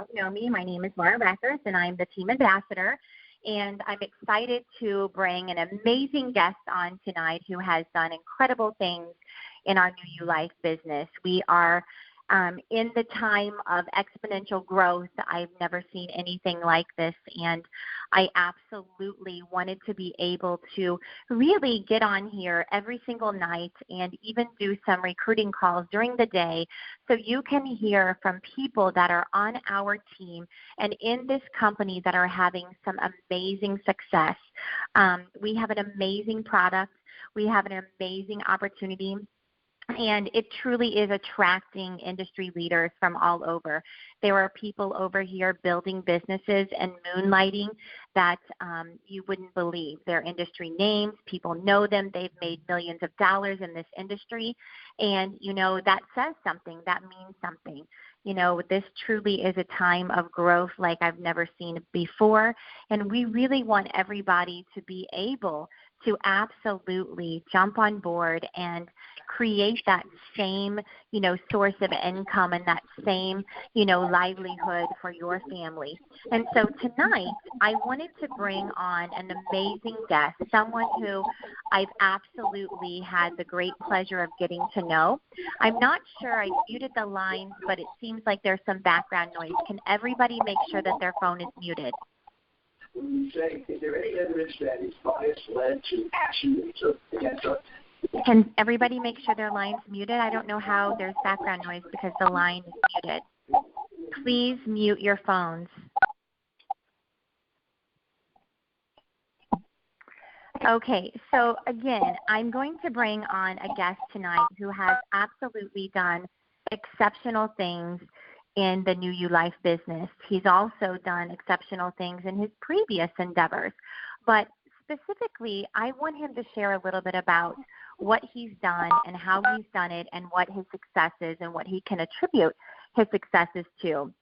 don't know me, my name is Laura Reckers, and I'm the team ambassador. And I'm excited to bring an amazing guest on tonight who has done incredible things in our New You Life business. We are in the time of exponential growth. I've never seen anything like this, and I absolutely wanted to be able to really get on here every single night and even do some recruiting calls during the day so you can hear from people that are on our team and in this company that are having some amazing success. We have an amazing product. We have an amazing opportunity. And it truly is attracting industry leaders from all over. There are people over here building businesses and moonlighting that you wouldn't believe. They're industry names. People know them. They've made millions of dollars in this industry. And, that says something. That means something. This truly is a time of growth like I've never seen before. And we really want everybody to be able to absolutely jump on board and create that same, source of income and that same, livelihood for your family. And so tonight, I wanted to bring on an amazing guest, someone who I've absolutely had the great pleasure of getting to know. I'm not sure I muted the lines, but it seems like there's some background noise. Can everybody make sure that their phone is muted? When you say, is there any evidence that his bias led to action? Can everybody make sure their line's muted? I don't know how there's background noise because the line is muted. Please mute your phones. Okay, so again, I'm going to bring on a guest tonight who has absolutely done exceptional things in the New You Life business. He's also done exceptional things in his previous endeavors. But specifically, I want him to share a little bit about what he's done and how he's done it and what his success is and what he can attribute his successes to.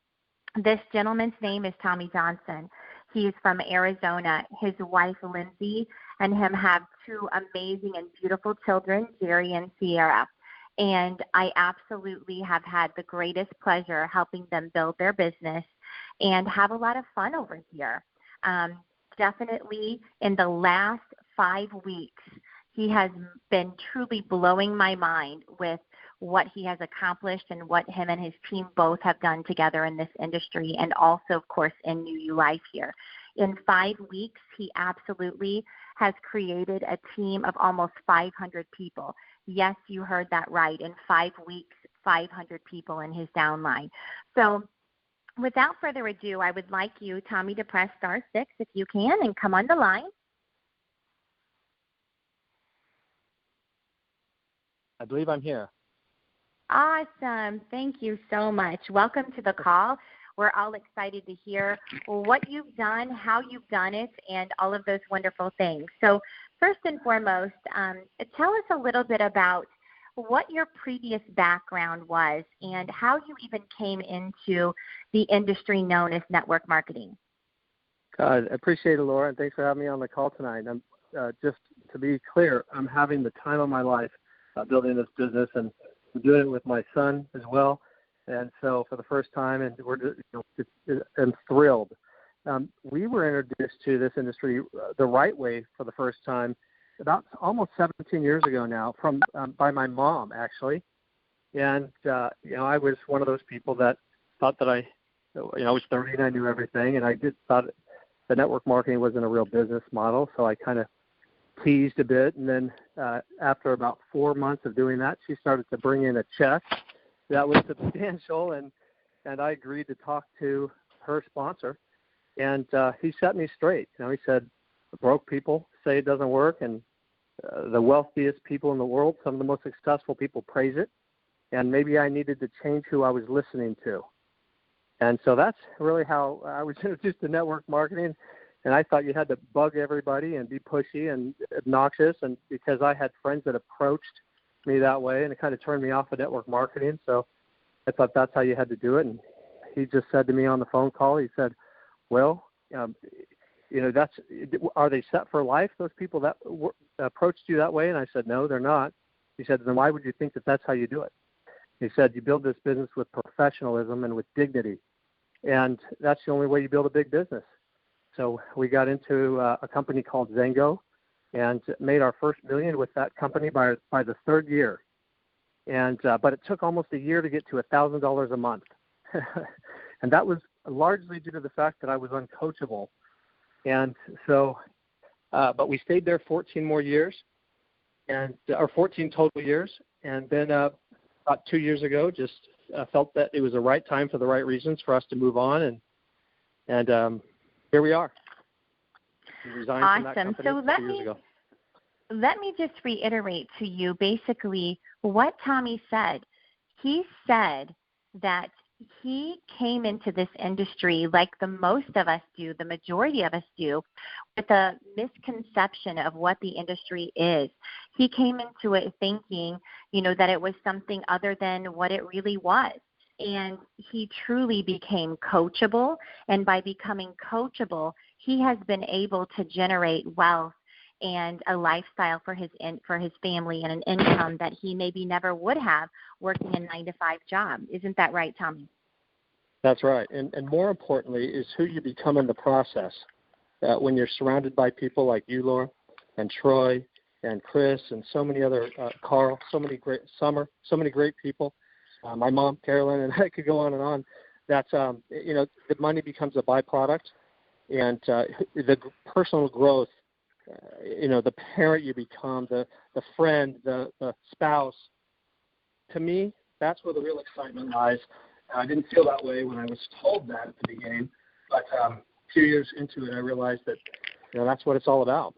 This gentleman's name is Tommy Johnson. He's from Arizona. His wife, Lindsay, and him have two amazing and beautiful children, Jerry and Sierra. And I absolutely have had the greatest pleasure helping them build their business and have a lot of fun over here. Definitely in the last 5 weeks, he has been truly blowing my mind with what he has accomplished and what him and his team both have done together in this industry and also, of course, in New You Life here. In 5 weeks, he absolutely has created a team of almost 500 people. Yes, you heard that right. In 5 weeks, 500 people in his downline. So without further ado, I would like you, Tommy, to press *6 if you can and come on the line. I believe I'm here. Awesome. Thank you so much. Welcome to the call. We're all excited to hear what you've done, how you've done it, and all of those wonderful things. So first and foremost, tell us a little bit about what your previous background was and how you even came into the industry known as network marketing. I appreciate it, Laura, and thanks for having me on the call tonight. Just to be clear, I'm having the time of my life building this business, and I'm doing it with my son as well. And so for the first time, and I'm thrilled. We were introduced to this industry the right way for the first time about almost 17 years ago now by my mom, actually. And, I was one of those people that thought that I was 30 and I knew everything, and I thought the network marketing wasn't a real business model, so I kind of teased a bit. And then after about 4 months of doing that, she started to bring in a check that was substantial, and I agreed to talk to her sponsor. And he set me straight. He said, broke people say it doesn't work, and the wealthiest people in the world, some of the most successful people, praise it. And maybe I needed to change who I was listening to. And so that's really how I was introduced to network marketing. And I thought you had to bug everybody and be pushy and obnoxious, and because I had friends that approached me that way, and it kind of turned me off of network marketing. So I thought that's how you had to do it. And he just said to me on the phone call, he said, well, are they set for life, those people that approached you that way? And I said, no, they're not. He said, then why would you think that that's how you do it? He said, you build this business with professionalism and with dignity. And that's the only way you build a big business. So we got into a company called Zengo and made our first $1 million with that company by the third year. And but it took almost a year to get to $1,000 a month. And that was largely due to the fact that I was uncoachable. And so, but we stayed there 14 more years, or 14 total years. And then about 2 years ago, just felt that it was the right time for the right reasons for us to move on. And here we are. We resigned from that company 2 years ago. Let me just reiterate to you basically what Tommy said. He said that he came into this industry like the most of us do, the majority of us do, with a misconception of what the industry is. He came into it thinking, that it was something other than what it really was. And he truly became coachable. And by becoming coachable, he has been able to generate wealth and a lifestyle for his family and an income that he maybe never would have working a 9-to-5 job. Isn't that right, Tommy? That's right. And more importantly is who you become in the process. When you're surrounded by people like you, Laura, and Troy, and Chris, and so many other, Carl, so many great people, my mom, Carolyn, and I could go on and on. That's, the money becomes a byproduct, and the personal growth, the parent you become, the friend, the spouse. To me, that's where the real excitement lies. I didn't feel that way when I was told that at the beginning, but 2 years into it, I realized that that's what it's all about.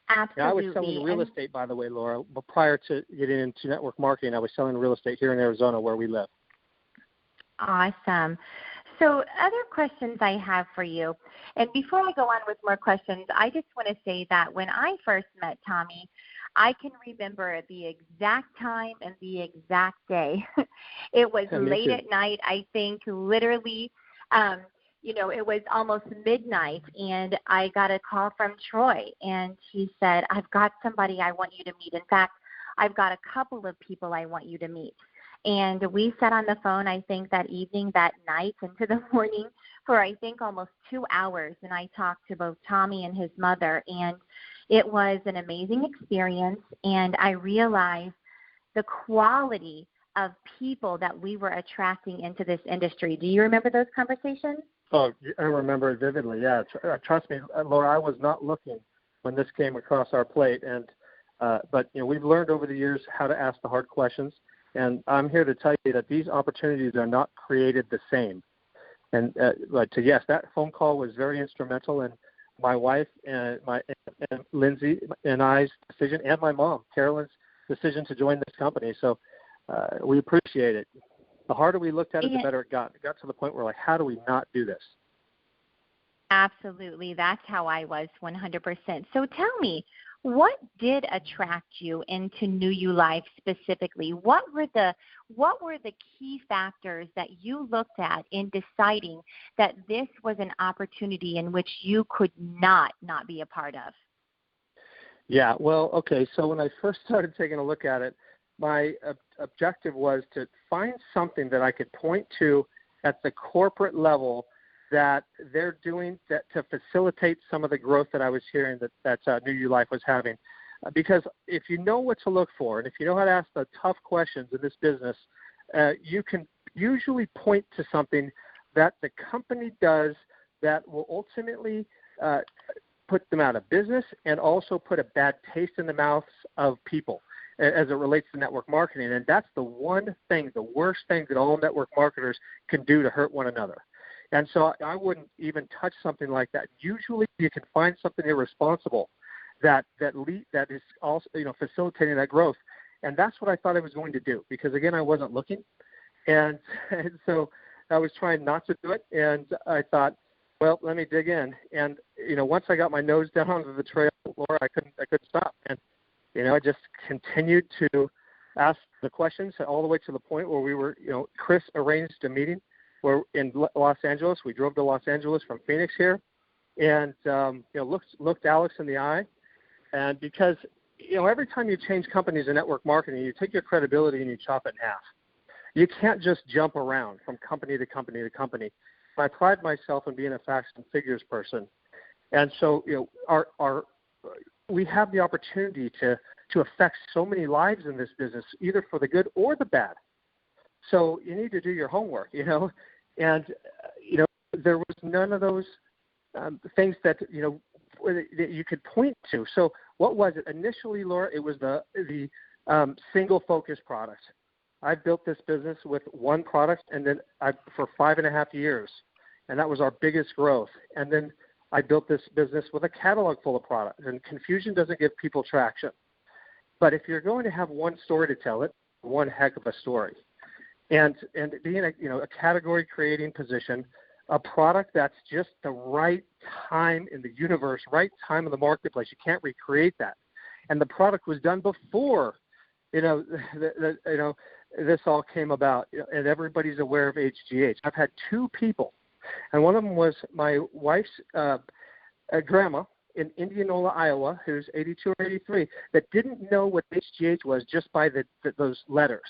Absolutely. I was selling real estate, by the way, Laura. But prior to getting into network marketing, I was selling real estate here in Arizona, where we live. Awesome. So other questions I have for you, and before I go on with more questions, I just want to say that when I first met Tommy, I can remember the exact time and the exact day. It was late at night, I think, literally, it was almost midnight, and I got a call from Troy, and he said, I've got somebody I want you to meet. In fact, I've got a couple of people I want you to meet. And we sat on the phone, I think, that evening, that night, into the morning for, I think, almost 2 hours. And I talked to both Tommy and his mother, and it was an amazing experience. And I realized the quality of people that we were attracting into this industry. Do you remember those conversations? Oh, I remember it vividly, yeah. Trust me, Laura, I was not looking when this came across our plate. But we've learned over the years how to ask the hard questions. And I'm here to tell you that these opportunities are not created the same. And yes, that phone call was very instrumental in my wife and Lindsay and I's decision, and my mom, Carolyn's decision to join this company. So we appreciate it. The harder we looked at it, the better it got. It got to the point where, how do we not do this? Absolutely. That's how I was 100%. So tell me, what did attract you into New You Life specifically? What were the key factors that you looked at in deciding that this was an opportunity in which you could not be a part of? Yeah, well, okay. So when I first started taking a look at it, my objective was to find something that I could point to at the corporate level that they're doing to facilitate some of the growth that I was hearing that New You Life was having. Because if you know what to look for, and if you know how to ask the tough questions in this business, you can usually point to something that the company does that will ultimately put them out of business and also put a bad taste in the mouths of people as it relates to network marketing. And that's the worst thing that all network marketers can do to hurt one another. And so I wouldn't even touch something like that. Usually you can find something irresponsible that is also facilitating that growth. And that's what I thought I was going to do, because, again, I wasn't looking. And so I was trying not to do it. And I thought, well, let me dig in. And, once I got my nose down onto the trail, Laura, I couldn't stop. And, I just continued to ask the questions all the way to the point where we were, Chris arranged a meeting. We're in Los Angeles. We drove to Los Angeles from Phoenix here, and looked Alex in the eye. And because every time you change companies in network marketing, you take your credibility and you chop it in half. You can't just jump around from company to company to company. I pride myself in being a facts and figures person. And so, we have the opportunity to affect so many lives in this business, either for the good or the bad. So you need to do your homework, and, there was none of those things that you could point to. So what was it? Initially, Laura, it was the single focus product. I built this business with one product, and then for 5.5 years, and that was our biggest growth. And then I built this business with a catalog full of products, and confusion doesn't give people traction. But if you're going to have one story to tell, it one heck of a story. And being a category creating position, a product that's just the right time in the universe, right time in the marketplace. You can't recreate that. And the product was done before, this all came about, and everybody's aware of HGH. I've had two people, and one of them was my wife's grandma in Indianola, Iowa, who's 82 or 83, that didn't know what HGH was just by those letters.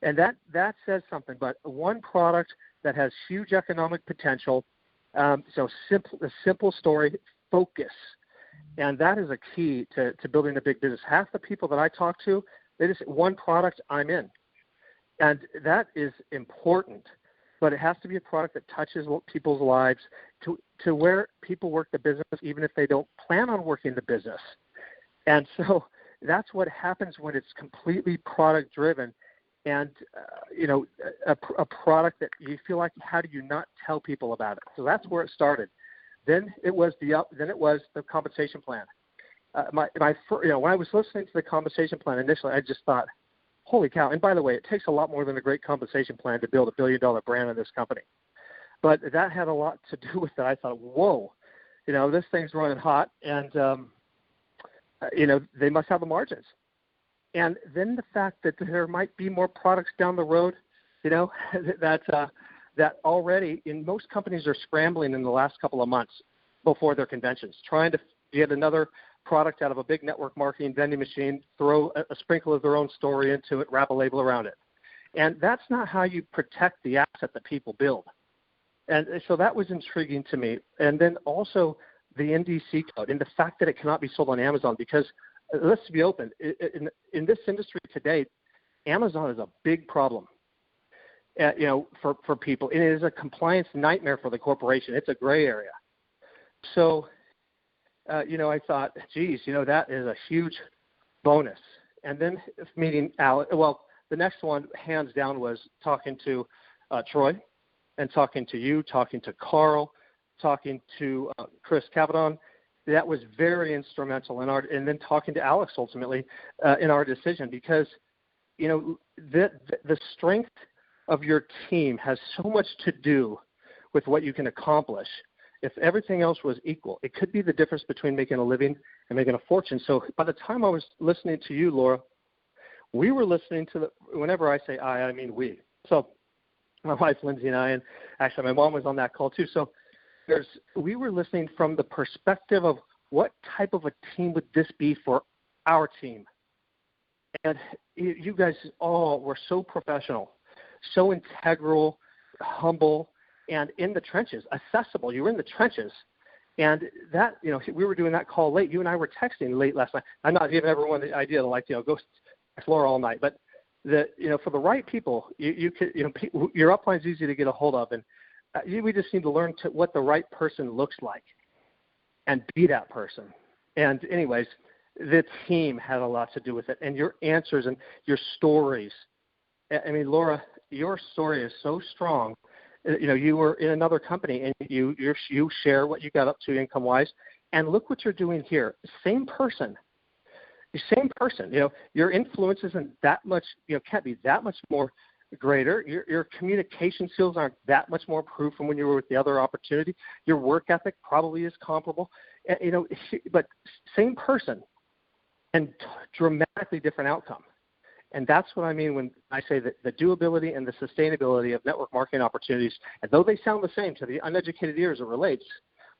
And that says something. But one product that has huge economic potential, a simple story, focus. And that is a key to building a big business. Half the people that I talk to, they just one product, I'm in. And that is important. But it has to be a product that touches people's lives to where people work the business, even if they don't plan on working the business. And so that's what happens when it's completely product driven. And, a product that you feel like, how do you not tell people about it? So that's where it started. Then it was the compensation plan. When I was listening to the compensation plan initially, I just thought, holy cow. And by the way, it takes a lot more than a great compensation plan to build $1 billion brand in this company. But that had a lot to do with it. I thought, whoa, this thing's running hot, and, they must have the margins. And then the fact that there might be more products down the road, that already in most companies are scrambling in the last couple of months before their conventions, trying to get another product out of a big network marketing vending machine, throw a sprinkle of their own story into it, wrap a label around it. And that's not how you protect the asset that people build. And so that was intriguing to me. And then also the NDC code and the fact that it cannot be sold on Amazon, because let's be open. In this industry today, Amazon is a big problem, for people. It is a compliance nightmare for the corporation. It's a gray area. So, I thought, geez, that is a huge bonus. And then meeting Alex, the next one, hands down, was talking to Troy and talking to you, talking to Carl, talking to Chris Cavadon. That was very instrumental and then talking to Alex ultimately in our decision, because, the strength of your team has so much to do with what you can accomplish. If everything else was equal, it could be the difference between making a living and making a fortune. So by the time I was listening to you, Laura, we were listening to whenever I say I mean we. So my wife, Lindsay, and I, and actually my mom was on that call too. So we were listening from the perspective of what type of a team would this be for our team. And you guys all were so professional, so integral, humble, and in the trenches, accessible. You were in the trenches. And that, we were doing that call late. You and I were texting late last night. I'm not giving everyone the idea to go text Laura all night. But for the right people, you could, your upline is easy to get a hold of. And we just need to learn what the right person looks like and be that person. And anyways, the team had a lot to do with it. And your answers and your stories. I mean, Laura, your story is so strong. You were in another company, and you share what you got up to income-wise, and look what you're doing here. Same person. Your influence isn't that much, can't be that much more greater. Your communication skills aren't that much more improved from when you were with the other opportunity. Your work ethic probably is comparable, but same person and dramatically different outcome. And that's what I mean when I say that the doability and the sustainability of network marketing opportunities, and though they sound the same to the uneducated ears, it relates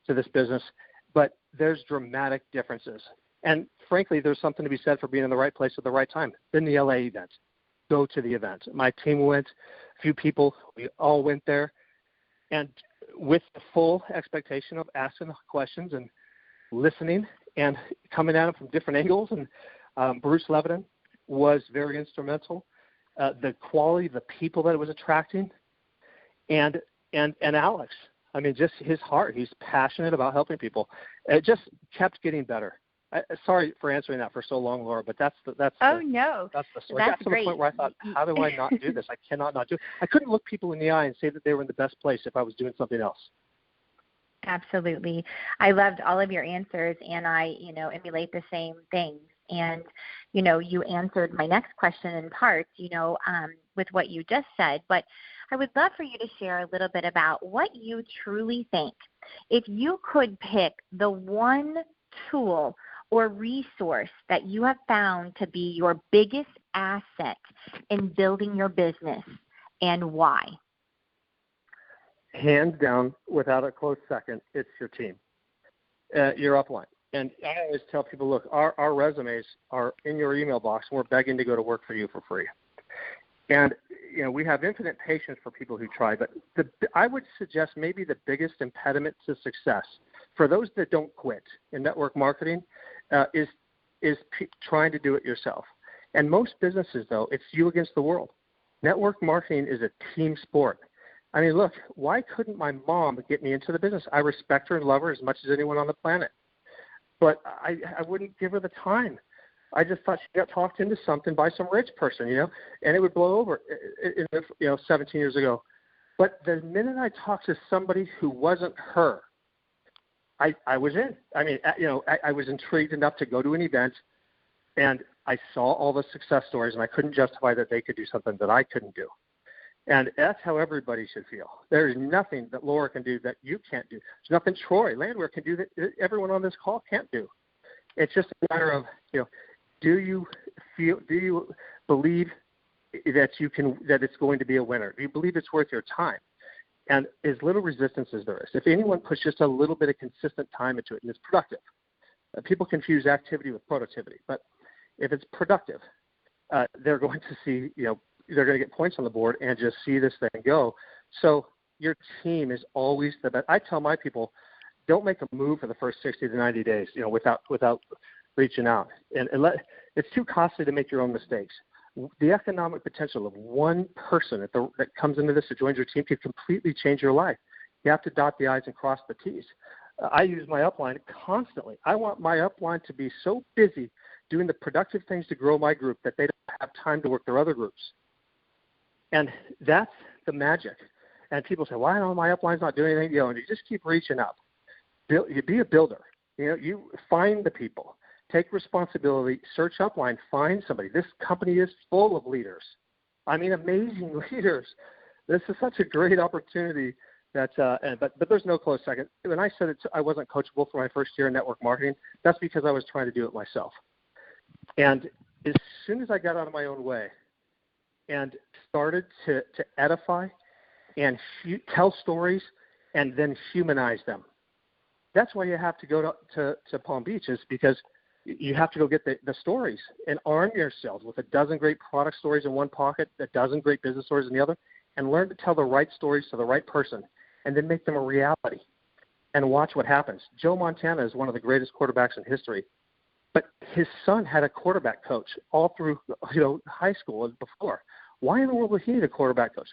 to this business, but there's dramatic differences. And frankly, there's something to be said for being in the right place at the right time. In the LA event, go to the event. My team went, a few people, we all went there, and with the full expectation of asking questions and listening and coming at them from different angles. And Bruce Levitin was very instrumental. The quality of the people that it was attracting, and Alex. I mean, just his heart. He's passionate about helping people. It just kept getting better. Sorry for answering that for so long, Laura, but that's the story. That's I got to the point where I thought, how do I not do this? I cannot not do it. I couldn't look people in the eye and say that they were in the best place if I was doing something else. Absolutely. I loved all of your answers, and I, emulate the same things. And, you answered my next question in part, with what you just said. But I would love for you to share a little bit about what you truly think. If you could pick the one tool or resource that you have found to be your biggest asset in building your business, and why? Hands down, without a close second, it's your team, your upline. And I always tell people, look, our resumes are in your email box, and we're begging to go to work for you for free. And, we have infinite patience for people who try, but I would suggest maybe the biggest impediment to success for those that don't quit in network marketing is trying to do it yourself. And most businesses, though, it's you against the world. Network marketing is a team sport. I mean, look, why couldn't my mom get me into the business? I respect her and love her as much as anyone on the planet. But I wouldn't give her the time. I just thought she got talked into something by some rich person, and it would blow over, 17 years ago. But the minute I talked to somebody who wasn't her, I was in. I mean, I was intrigued enough to go to an event, and I saw all the success stories, and I couldn't justify that they could do something that I couldn't do. And that's how everybody should feel. There is nothing that Laura can do that you can't do. There's nothing Troy Landwehr can do that everyone on this call can't do. It's just a matter of, do you believe that it's going to be a winner? Do you believe it's worth your time? And as little resistance as there is, if anyone puts just a little bit of consistent time into it and it's productive, people confuse activity with productivity. But if it's productive, they're going to see, they're going to get points on the board and just see this thing go. So your team is always the best. I tell my people, don't make a move for the first 60 to 90 days, without reaching out. And it's too costly to make your own mistakes. The economic potential of one person that comes into this, that joins your team, can completely change your life. You have to dot the I's and cross the T's. I use my upline constantly. I want my upline to be so busy doing the productive things to grow my group that they don't have time to work their other groups. And that's the magic. And people say, why my upline's not doing anything? And you just keep reaching up. You be a builder. You find the people. Take responsibility, search upline, find somebody. This company is full of leaders. I mean, amazing leaders. This is such a great opportunity but there's no close second. When I said I wasn't coachable for my first year in network marketing, that's because I was trying to do it myself. And as soon as I got out of my own way and started to edify and tell stories and then humanize them, that's why you have to go to Palm Beach, is because you have to go get the stories and arm yourselves with a dozen great product stories in one pocket, a dozen great business stories in the other, and learn to tell the right stories to the right person, and then make them a reality and watch what happens. Joe Montana is one of the greatest quarterbacks in history, but his son had a quarterback coach all through high school and before. Why in the world would he need a quarterback coach?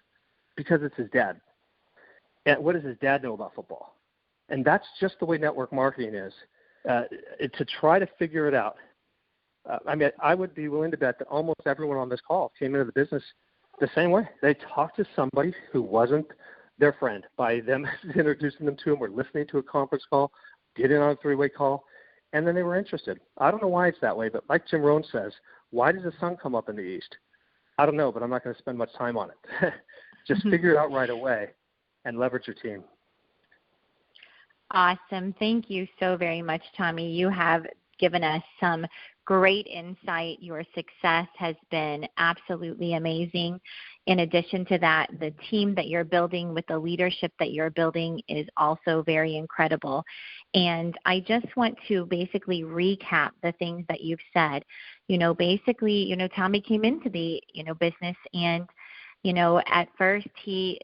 Because it's his dad. And what does his dad know about football? And that's just the way network marketing is. To try to figure it out. I would be willing to bet that almost everyone on this call came into the business the same way. They talked to somebody who wasn't their friend by them introducing them to them, or listening to a conference call, getting on a three-way call, and then they were interested. I don't know why it's that way, but like Jim Rohn says, why does the sun come up in the east? I don't know, but I'm not going to spend much time on it. Just figure it out right away and leverage your team. Awesome. Thank you so very much, Tommy. You have given us some great insight. Your success has been absolutely amazing. In addition to that, the team that you're building with the leadership that you're building is also very incredible. And I just want to basically recap the things that you've said. Basically, Tommy came into the, business, and at first he,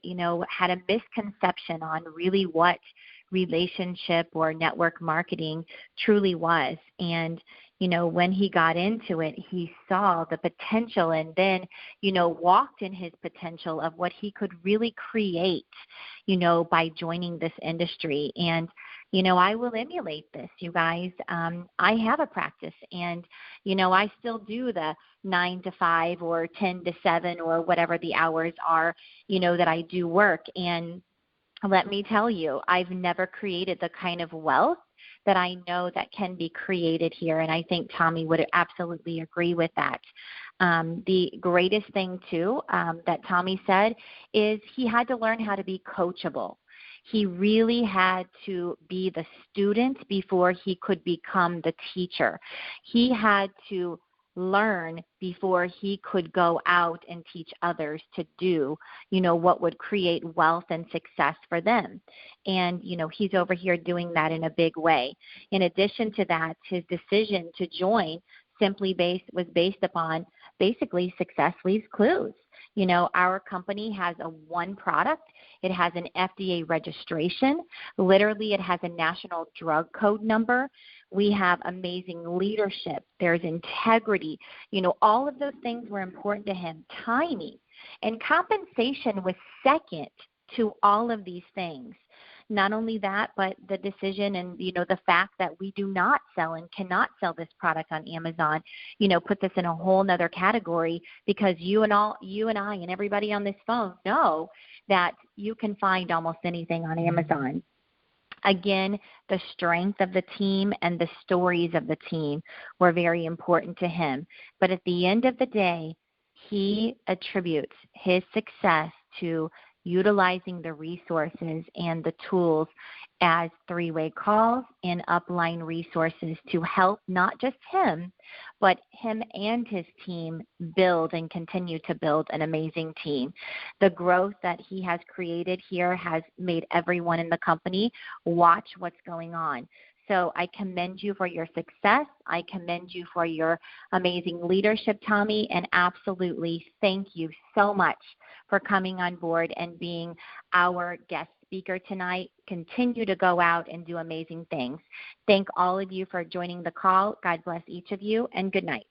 had a misconception on really what relationship or network marketing truly was. And, when he got into it, he saw the potential and then, walked in his potential of what he could really create, by joining this industry. And, I will emulate this, you guys. I have a practice, and, I still do the 9 to 5 or 10 to 7 or whatever the hours are, that I do work. And let me tell you, I've never created the kind of wealth that I know that can be created here. And I think Tommy would absolutely agree with that. The greatest thing, too, that Tommy said is he had to learn how to be coachable. He really had to be the student before he could become the teacher. He had to learn before he could go out and teach others to do, what would create wealth and success for them. And, he's over here doing that in a big way. In addition to that, his decision to join was based upon basically success leaves clues. Our company has one product. It has an FDA registration. Literally, it has a national drug code number. We have amazing leadership. There's integrity. All of those things were important to him. Timing and compensation was second to all of these things. Not only that, but the decision and, the fact that we do not sell and cannot sell this product on Amazon, puts us in a whole nother category, because you and I and everybody on this phone know that you can find almost anything on Amazon. Again, the strength of the team and the stories of the team were very important to him. But at the end of the day, he attributes his success to utilizing the resources and the tools as three-way calls and upline resources to help not just him, but him and his team build and continue to build an amazing team. The growth that he has created here has made everyone in the company watch what's going on. So I commend you for your success. I commend you for your amazing leadership, Tommy, and absolutely thank you so much for coming on board and being our guest speaker tonight. Continue to go out and do amazing things. Thank all of you for joining the call. God bless each of you, and good night.